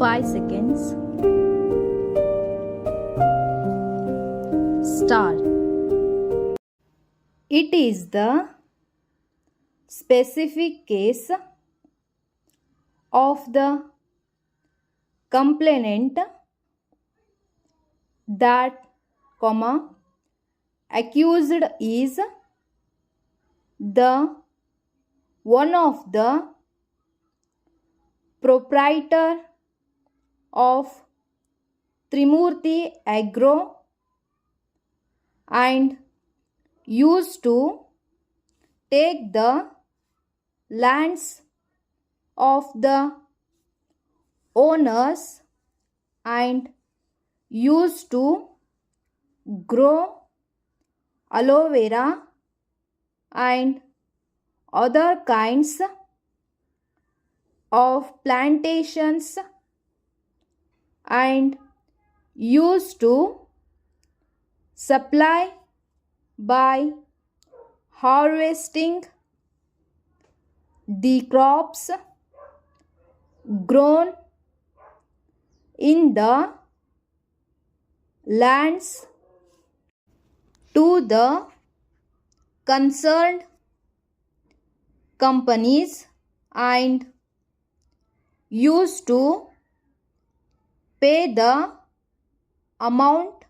5 seconds. Start. It is the specific case of the complainant that, accused is the one of the proprietor of Trimurti Agro and used to take the lands of the owners and used to grow aloe vera and other kinds of plantations and used to supply by harvesting the crops grown in the lands to the concerned companies and used to pay the amount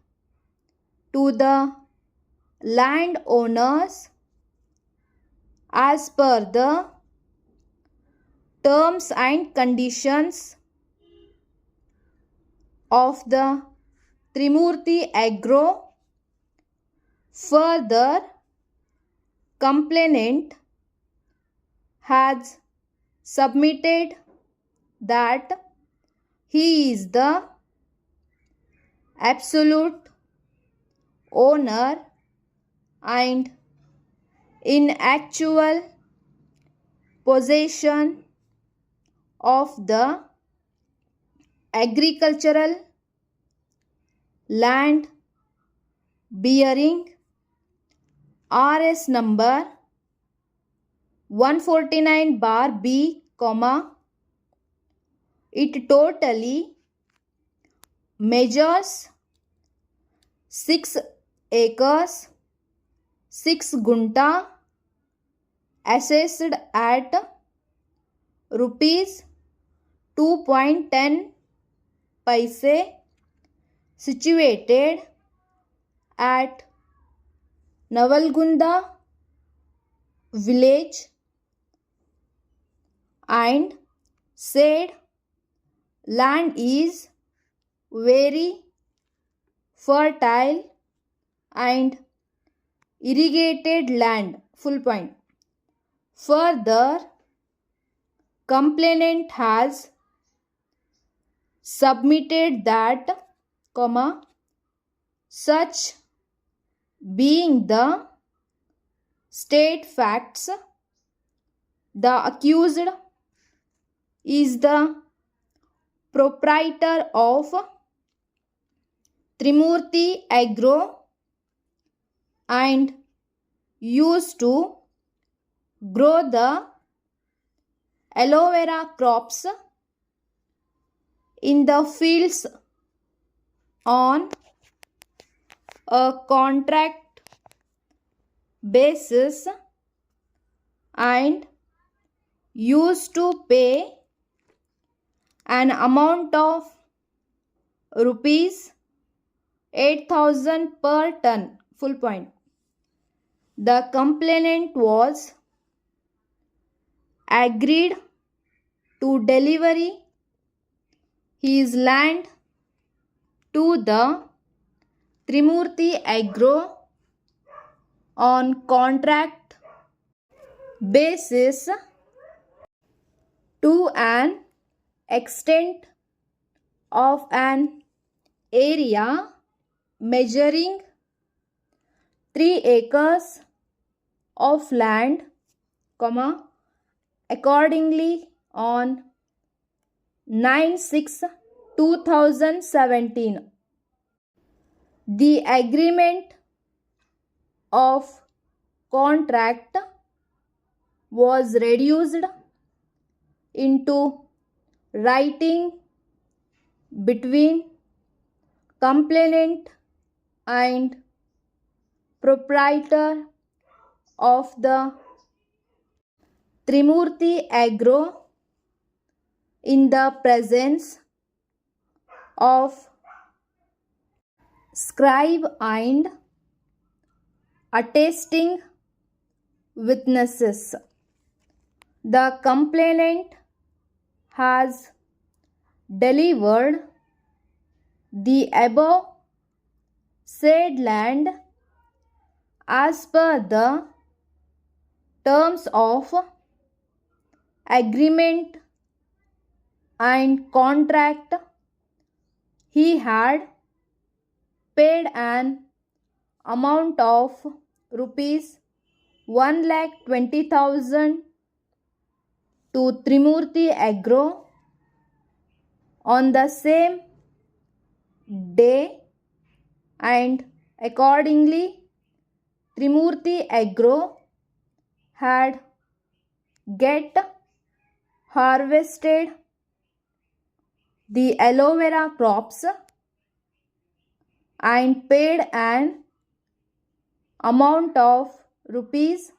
to the landowners as per the terms and conditions of the Trimurti Agro. Further, complainant has submitted that he is the absolute owner and in actual possession of the agricultural land bearing RS number 149/B, it totally measures 6 acres 6 gunta assessed at rupees 2.10 paise, situated at Navalgunda village, and said land is very fertile and irrigated land. Full point. Further, complainant has submitted that, such being the state facts, the accused is the proprietor of Trimurti Agro and used to grow the aloe vera crops in the fields on a contract basis and used to pay an amount of rupees 8,000 per ton. Full point. The complainant was agreed to deliver his land to the Trimurti Agro on contract basis to an extent of an area measuring 3 acres of land, accordingly on 9/6/2017. The agreement of contract was reduced into writing between complainant and proprietor of the Trimurti Agro in the presence of scribe and attesting witnesses. The complainant has delivered the above said land as per the terms of agreement and contract. He had paid an amount of rupees 1,20,000 to Trimurti Agro on the same day, and accordingly Trimurti Agro had get harvested the aloe vera crops and paid an amount of rupees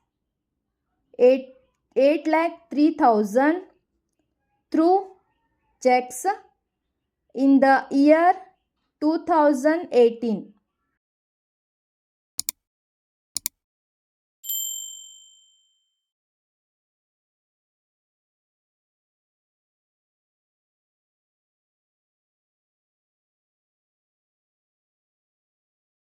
8,03,000 through checks in the year 2018.